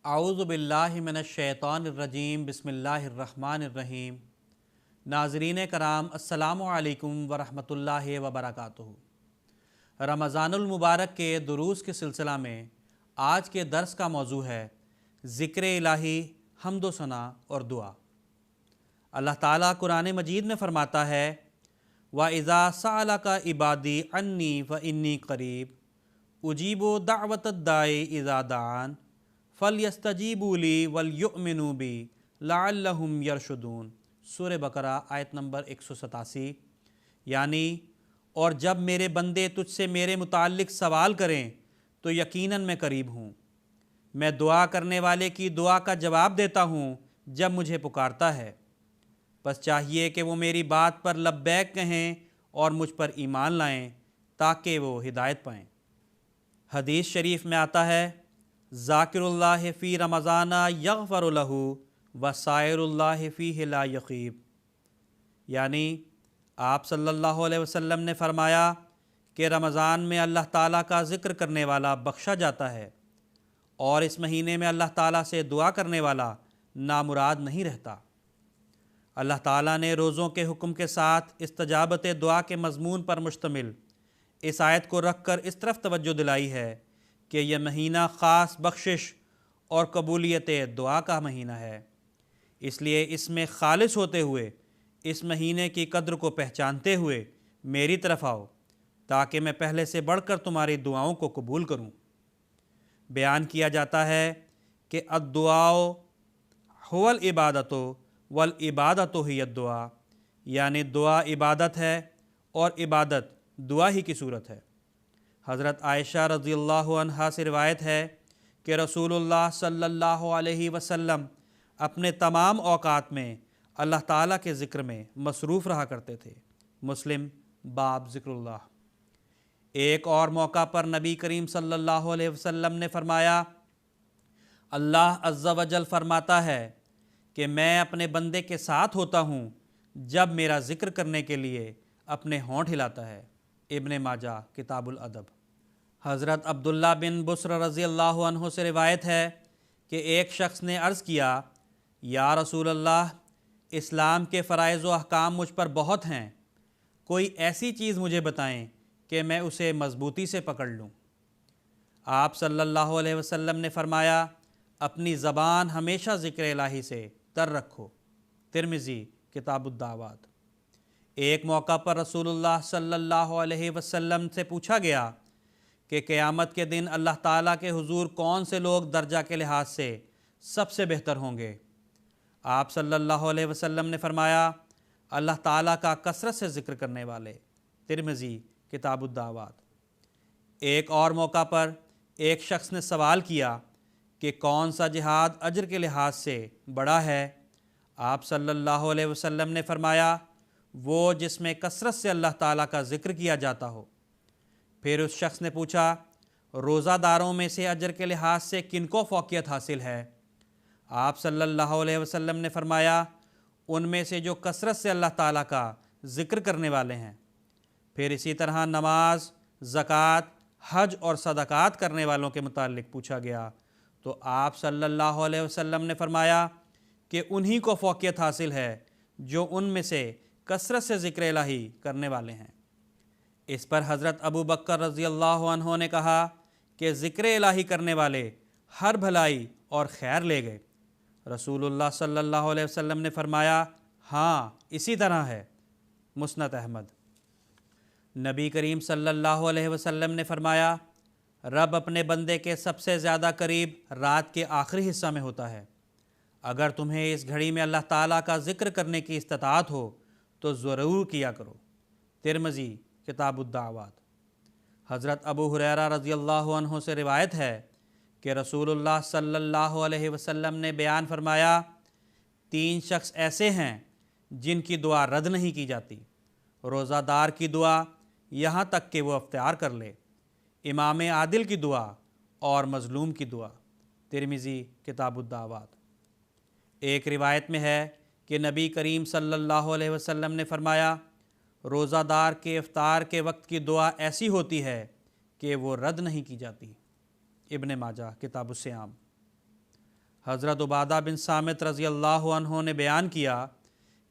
اعوذ باللہ من الشیطان الرجیم بسم اللہ الرحمن الرحیم۔ ناظرین کرام السلام علیکم ورحمۃ اللہ وبرکاتہ۔ رمضان المبارک کے دروس کے سلسلہ میں آج کے درس کا موضوع ہے ذکر الہی، حمد و ثنا اور دعا۔ اللہ تعالیٰ قرآن مجید میں فرماتا ہے وَإِذَا سَأَلَكَ عِبَادِي عَنِّي فَإِنِّي قَرِيبٌ أُجِيبُ دَعْوَةَ الدَّاعِ إِذَا دَعَانِ فَلْيَسْتَجِیبُوا لِی وَلْیُؤْمِنُوا بِی لَعَلَّهُمْ یرشدون۔ سورہ بقرہ آیت نمبر 187۔ یعنی اور جب میرے بندے تجھ سے میرے متعلق سوال کریں تو یقیناً میں قریب ہوں، میں دعا کرنے والے کی دعا کا جواب دیتا ہوں جب مجھے پکارتا ہے، بس چاہیے کہ وہ میری بات پر لبیک کہیں اور مجھ پر ایمان لائیں تاکہ وہ ہدایت پائیں۔ حدیث شریف میں آتا ہے ذاکر اللہ فی رمضان یغفر لہ وسائر اللہ فیہ لا یخیب۔ یعنی آپ صلی اللہ علیہ وسلم نے فرمایا کہ رمضان میں اللہ تعالیٰ کا ذکر کرنے والا بخشا جاتا ہے اور اس مہینے میں اللہ تعالیٰ سے دعا کرنے والا نامراد نہیں رہتا۔ اللہ تعالیٰ نے روزوں کے حکم کے ساتھ استجابت دعا کے مضمون پر مشتمل اس آیت کو رکھ کر اس طرف توجہ دلائی ہے کہ یہ مہینہ خاص بخشش اور قبولیت دعا کا مہینہ ہے، اس لیے اس میں خالص ہوتے ہوئے اس مہینے کی قدر کو پہچانتے ہوئے میری طرف آؤ تاکہ میں پہلے سے بڑھ کر تمہاری دعاؤں کو قبول کروں۔ بیان کیا جاتا ہے کہ الدعاء هو العبادۃ والعبادۃ ہی الدعاء، یعنی دعا عبادت ہے اور عبادت دعا ہی کی صورت ہے۔ حضرت عائشہ رضی اللہ عنہا سے روایت ہے کہ رسول اللہ صلی اللہ علیہ وسلم اپنے تمام اوقات میں اللہ تعالیٰ کے ذکر میں مصروف رہا کرتے تھے۔ مسلم باب ذکر اللہ۔ ایک اور موقع پر نبی کریم صلی اللہ علیہ وسلم نے فرمایا اللہ عز و جل فرماتا ہے کہ میں اپنے بندے کے ساتھ ہوتا ہوں جب میرا ذکر کرنے کے لیے اپنے ہونٹ ہلاتا ہے۔ ابن ماجہ کتاب الادب۔ حضرت عبداللہ بن بسر رضی اللہ عنہ سے روایت ہے کہ ایک شخص نے عرض کیا یا رسول اللہ، اسلام کے فرائض و احکام مجھ پر بہت ہیں، کوئی ایسی چیز مجھے بتائیں کہ میں اسے مضبوطی سے پکڑ لوں۔ آپ صلی اللہ علیہ وسلم نے فرمایا اپنی زبان ہمیشہ ذکر الہی سے تر رکھو۔ ترمذی کتاب الدعوات۔ ایک موقع پر رسول اللہ صلی اللہ علیہ وسلم سے پوچھا گیا کہ قیامت کے دن اللہ تعالیٰ کے حضور کون سے لوگ درجہ کے لحاظ سے سب سے بہتر ہوں گے؟ آپ صلی اللہ علیہ وسلم نے فرمایا اللہ تعالیٰ کا کثرت سے ذکر کرنے والے۔ ترمذی کتاب الدعوات۔ ایک اور موقع پر ایک شخص نے سوال کیا کہ کون سا جہاد اجر کے لحاظ سے بڑا ہے؟ آپ صلی اللہ علیہ وسلم نے فرمایا وہ جس میں کثرت سے اللہ تعالیٰ کا ذکر کیا جاتا ہو۔ پھر اس شخص نے پوچھا روزہ داروں میں سے اجر کے لحاظ سے کن کو فوقیت حاصل ہے؟ آپ صلی اللہ علیہ وسلم نے فرمایا ان میں سے جو کثرت سے اللہ تعالیٰ کا ذکر کرنے والے ہیں۔ پھر اسی طرح نماز، زکوٰۃ، حج اور صدقات کرنے والوں کے متعلق پوچھا گیا تو آپ صلی اللہ علیہ وسلم نے فرمایا کہ انہی کو فوقیت حاصل ہے جو ان میں سے کثرت سے ذکر الہی کرنے والے ہیں۔ اس پر حضرت ابو بکر رضی اللہ عنہ نے کہا کہ ذکر الہی کرنے والے ہر بھلائی اور خیر لے گئے۔ رسول اللہ صلی اللہ علیہ وسلم نے فرمایا ہاں اسی طرح ہے۔ مسند احمد۔ نبی کریم صلی اللہ علیہ وسلم نے فرمایا رب اپنے بندے کے سب سے زیادہ قریب رات کے آخری حصہ میں ہوتا ہے۔ اگر تمہیں اس گھڑی میں اللہ تعالیٰ کا ذکر کرنے کی استطاعت ہو تو ضرور کیا کرو۔ ترمذی کتاب الدعوات۔ حضرت ابو ہریرہ رضی اللہ عنہ سے روایت ہے کہ رسول اللہ صلی اللہ علیہ وسلم نے بیان فرمایا تین شخص ایسے ہیں جن کی دعا رد نہیں کی جاتی، روزہ دار کی دعا یہاں تک کہ وہ افطار کر لے، امام عادل کی دعا اور مظلوم کی دعا۔ ترمذی کتاب الدعوات۔ ایک روایت میں ہے کہ نبی کریم صلی اللہ علیہ وسلم نے فرمایا روزہ دار کے افطار کے وقت کی دعا ایسی ہوتی ہے کہ وہ رد نہیں کی جاتی۔ ابن ماجہ کتاب الصیام۔ حضرت عبادہ بن صامت رضی اللہ عنہ نے بیان کیا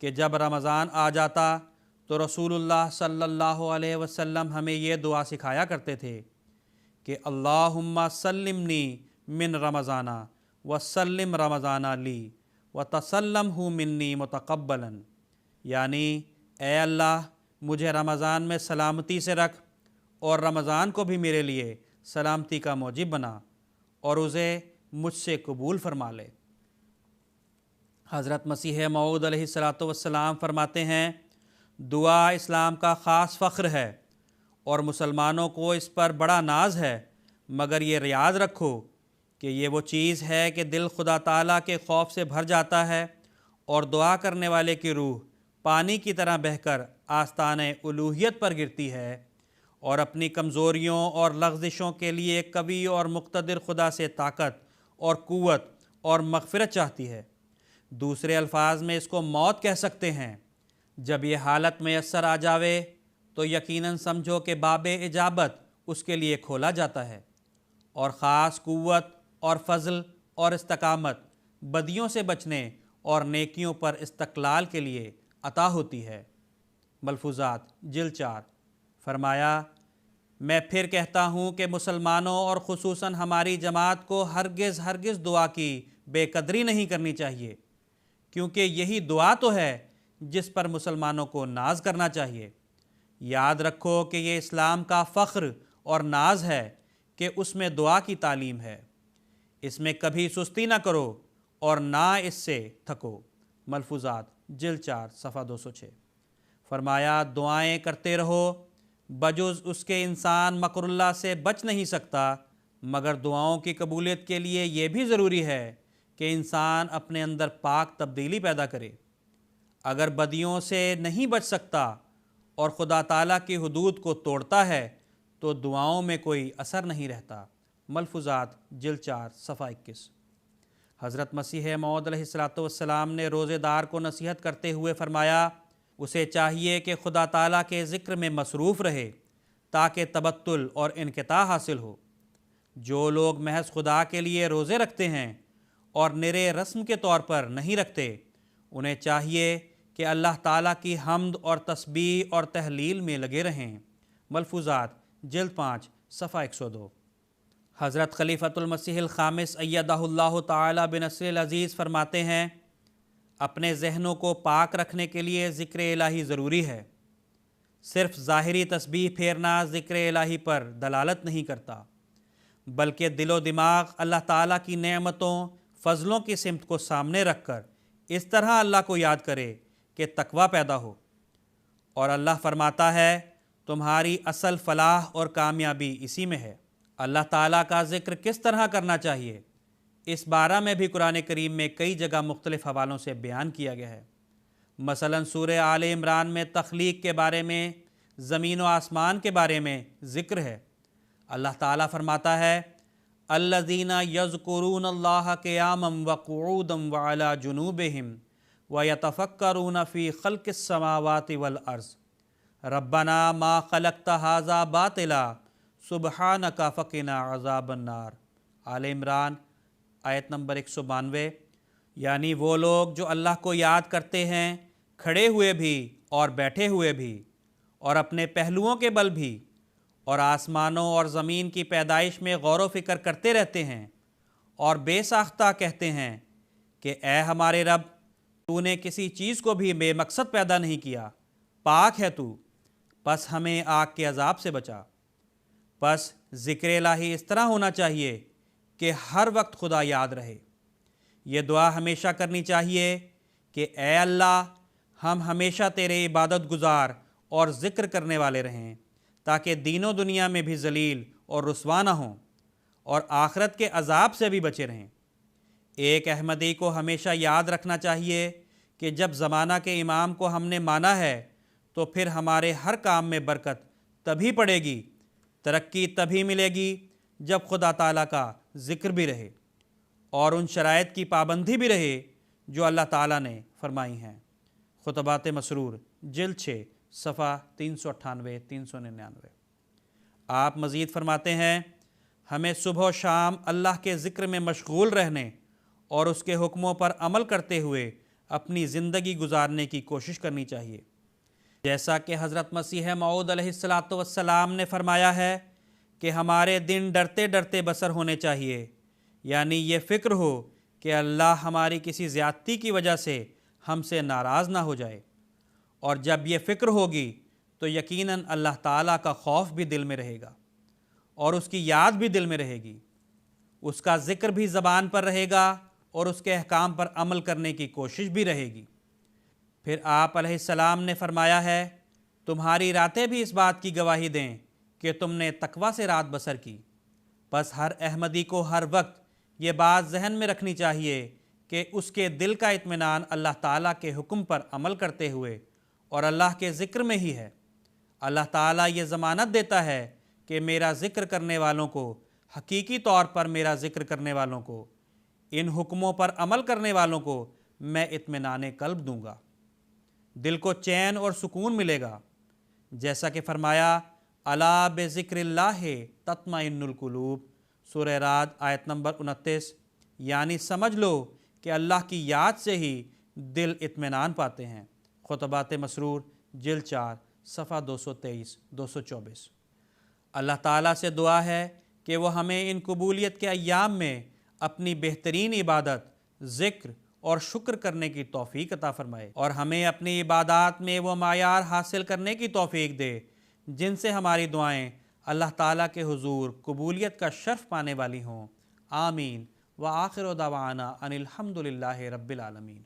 کہ جب رمضان آ جاتا تو رسول اللہ صلی اللہ علیہ وسلم ہمیں یہ دعا سکھایا کرتے تھے کہ اللہم سلمنی من رمضانہ وسلم رمضانہ لی وتسلمہ منی متقبلا، یعنی اے اللہ مجھے رمضان میں سلامتی سے رکھ اور رمضان کو بھی میرے لیے سلامتی کا موجب بنا اور اسے مجھ سے قبول فرما لے۔ حضرت مسیح موعود علیہ الصلاۃ والسلام فرماتے ہیں دعا اسلام کا خاص فخر ہے اور مسلمانوں کو اس پر بڑا ناز ہے، مگر یہ یاد رکھو کہ یہ وہ چیز ہے کہ دل خدا تعالیٰ کے خوف سے بھر جاتا ہے اور دعا کرنے والے کی روح پانی کی طرح بہہ کر آستانِ الوہیت پر گرتی ہے اور اپنی کمزوریوں اور لغزشوں کے لیے قوی اور مقتدر خدا سے طاقت اور قوت اور مغفرت چاہتی ہے۔ دوسرے الفاظ میں اس کو موت کہہ سکتے ہیں۔ جب یہ حالت میسر آ جاوے تو یقیناً سمجھو کہ باب اجابت اس کے لیے کھولا جاتا ہے اور خاص قوت اور فضل اور استقامت بدیوں سے بچنے اور نیکیوں پر استقلال کے لیے عطا ہوتی ہے۔ ملفوظات جلد 4۔ فرمایا میں پھر کہتا ہوں کہ مسلمانوں اور خصوصاً ہماری جماعت کو ہرگز دعا کی بے قدری نہیں کرنی چاہیے، کیونکہ یہی دعا تو ہے جس پر مسلمانوں کو ناز کرنا چاہیے۔ یاد رکھو کہ یہ اسلام کا فخر اور ناز ہے کہ اس میں دعا کی تعلیم ہے، اس میں کبھی سستی نہ کرو اور نہ اس سے تھکو۔ ملفوظات جلد 4 صفحہ 206۔ فرمایا دعائیں کرتے رہو، بجز اس کے انسان مکر اللہ سے بچ نہیں سکتا، مگر دعاؤں کی قبولیت کے لیے یہ بھی ضروری ہے کہ انسان اپنے اندر پاک تبدیلی پیدا کرے۔ اگر بدیوں سے نہیں بچ سکتا اور خدا تعالیٰ کی حدود کو توڑتا ہے تو دعاؤں میں کوئی اثر نہیں رہتا۔ ملفوظات جلد 4 صفحہ 21۔ حضرت مسیح موعود علیہ الصلاۃ والسلام نے روزے دار کو نصیحت کرتے ہوئے فرمایا اسے چاہیے کہ خدا تعالیٰ کے ذکر میں مصروف رہے تاکہ تبتل اور انقطاع حاصل ہو۔ جو لوگ محض خدا کے لیے روزے رکھتے ہیں اور نرے رسم کے طور پر نہیں رکھتے، انہیں چاہیے کہ اللہ تعالیٰ کی حمد اور تسبیح اور تہلیل میں لگے رہیں۔ ملفوظات جلد 5 صفحہ 102۔ حضرت خلیفۃ المسیح الخامس ایدہ اللہ تعالیٰ بنصرہ العزیز فرماتے ہیں اپنے ذہنوں کو پاک رکھنے کے لیے ذکر الہی ضروری ہے۔ صرف ظاہری تسبیح پھیرنا ذکر الہی پر دلالت نہیں کرتا، بلکہ دل و دماغ اللہ تعالیٰ کی نعمتوں فضلوں کی سمت کو سامنے رکھ کر اس طرح اللہ کو یاد کرے کہ تقویٰ پیدا ہو۔ اور اللہ فرماتا ہے تمہاری اصل فلاح اور کامیابی اسی میں ہے۔ اللہ تعالیٰ کا ذکر کس طرح کرنا چاہیے، اس بارے میں بھی قرآن کریم میں کئی جگہ مختلف حوالوں سے بیان کیا گیا ہے۔ مثلا سورہ آل عمران میں تخلیق کے بارے میں، زمین و آسمان کے بارے میں ذکر ہے۔ اللہ تعالیٰ فرماتا ہے الذین یذکرون اللہ قیاما وقعودا وعلی جنوبہم ویتفکرون فی خلق السماوات والارض ربنا ما خلقت ھذا باطلا سبحانک فقنا عذاب النار۔ آل عمران آیت نمبر 192۔ یعنی وہ لوگ جو اللہ کو یاد کرتے ہیں کھڑے ہوئے بھی اور بیٹھے ہوئے بھی اور اپنے پہلوؤں کے بل بھی، اور آسمانوں اور زمین کی پیدائش میں غور و فکر کرتے رہتے ہیں اور بے ساختہ کہتے ہیں کہ اے ہمارے رب تو نے کسی چیز کو بھی بے مقصد پیدا نہیں کیا، پاک ہے تو، پس ہمیں آگ کے عذاب سے بچا۔ پس ذکر الہی اس طرح ہونا چاہیے کہ ہر وقت خدا یاد رہے۔ یہ دعا ہمیشہ کرنی چاہیے کہ اے اللہ ہم ہمیشہ تیرے عبادت گزار اور ذکر کرنے والے رہیں، تاکہ دین و دنیا میں بھی ذلیل اور رسوا نہ ہوں اور آخرت کے عذاب سے بھی بچے رہیں۔ ایک احمدی کو ہمیشہ یاد رکھنا چاہیے کہ جب زمانہ کے امام کو ہم نے مانا ہے تو پھر ہمارے ہر کام میں برکت تبھی پڑے گی، ترقی تبھی ملے گی جب خدا تعالیٰ کا ذکر بھی رہے اور ان شرائط کی پابندی بھی رہے جو اللہ تعالیٰ نے فرمائی ہیں۔ خطبات مسرور جلد 6 صفحہ 398 399۔ آپ مزید فرماتے ہیں ہمیں صبح و شام اللہ کے ذکر میں مشغول رہنے اور اس کے حکموں پر عمل کرتے ہوئے اپنی زندگی گزارنے کی کوشش کرنی چاہیے۔ جیسا کہ حضرت مسیح موعود علیہ السلام نے فرمایا ہے کہ ہمارے دن ڈرتے ڈرتے بسر ہونے چاہیے، یعنی یہ فکر ہو کہ اللہ ہماری کسی زیادتی کی وجہ سے ہم سے ناراض نہ ہو جائے، اور جب یہ فکر ہوگی تو یقیناً اللہ تعالیٰ کا خوف بھی دل میں رہے گا اور اس کی یاد بھی دل میں رہے گی، اس کا ذکر بھی زبان پر رہے گا اور اس کے احکام پر عمل کرنے کی کوشش بھی رہے گی۔ پھر آپ علیہ السلام نے فرمایا ہے، تمہاری راتیں بھی اس بات کی گواہی دیں کہ تم نے تقویٰ سے رات بسر کی۔ بس ہر احمدی کو ہر وقت یہ بات ذہن میں رکھنی چاہیے کہ اس کے دل کا اطمینان اللہ تعالیٰ کے حکم پر عمل کرتے ہوئے اور اللہ کے ذکر میں ہی ہے۔ اللہ تعالیٰ یہ ضمانت دیتا ہے کہ میرا ذکر کرنے والوں کو، حقیقی طور پر میرا ذکر کرنے والوں کو، ان حکموں پر عمل کرنے والوں کو میں اطمینان قلب دوں گا، دل کو چین اور سکون ملے گا۔ جیسا کہ فرمایا، الا بذکر اللہ تطمئن القلوب، سورہ رعد آیت نمبر 29، یعنی سمجھ لو کہ اللہ کی یاد سے ہی دل اطمینان پاتے ہیں۔ خطبات مسرور جلد 4 صفحہ 223 224۔ اللہ تعالیٰ سے دعا ہے کہ وہ ہمیں ان قبولیت کے ایام میں اپنی بہترین عبادت، ذکر اور شکر کرنے کی توفیق عطا فرمائے، اور ہمیں اپنی عبادات میں وہ معیار حاصل کرنے کی توفیق دے جن سے ہماری دعائیں اللہ تعالیٰ کے حضور قبولیت کا شرف پانے والی ہوں۔ آمین۔ وآخر دعوانا ان الحمد للہ رب العالمین۔